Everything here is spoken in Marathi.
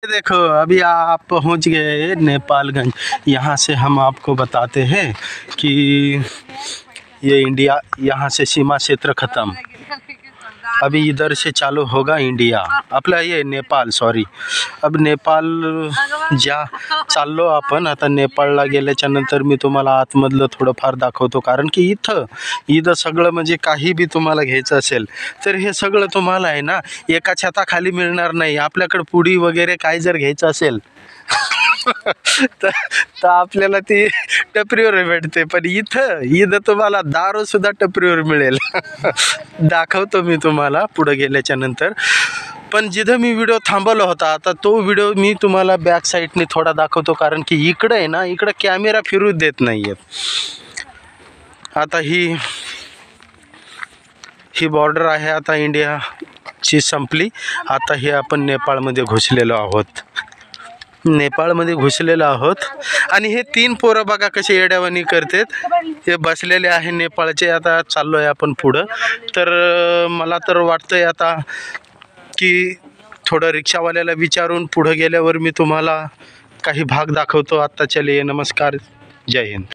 देखो अभी आप पहुंच गए नेपालगंज। यहाँ से हम आपको बताते हैं कि ये इंडिया, यहाँ से सीमा क्षेत्र ख़त्म। अभी इधर से चालू होगा इंडिया आपला, ये नेपाल, सॉरी। अब नेपाल चाललो आपण। आता नेपाळला गेल्याच्या नंतर मी तुम्हाला आतमधलं थोडंफार दाखवतो, कारण की इथं सगळं म्हणजे काही बी तुम्हाला घ्यायचं असेल तर हे सगळं तुम्हाला आहे ना एका छताखाली मिळणार नाही। आपल्याकडे पुडी वगैरे काय जर घ्यायचं असेल तर आपल्याला ती टपरीवर भेटते, पण इथं तुम्हाला दारू सुद्धा टपरीवर मिळेल। दाखवतो मी तुम्हाला पुढे गेल्याच्या नंतर। पण जिथं मी व्हिडिओ थांबवला होता आता तो व्हिडिओ मी तुम्हाला बॅक साईडने थोडा दाखवतो, कारण की इकडे आहे ना, इकडे कॅमेरा फिरू देत नाहीयेत। आता ही बॉर्डर आहे, आता इंडियाची संपली। आता हे आपण नेपाळमध्ये घुसलेलो आहोत, नेपाळमध्ये घुसलेलो आहोत। आणि हे 3 पोरं बघा कसे येड्यावानी करतात, हे बसलेले आहे नेपाळचे। आता चाललो आहे आपण पुढं। तर मला तर वाटतंय आता की थोडं रिक्षावाल्याला विचारून पुढं गेल्यावर मी तुम्हाला काही भाग दाखवतो। आता चलिए, नमस्कार, जय हिंद।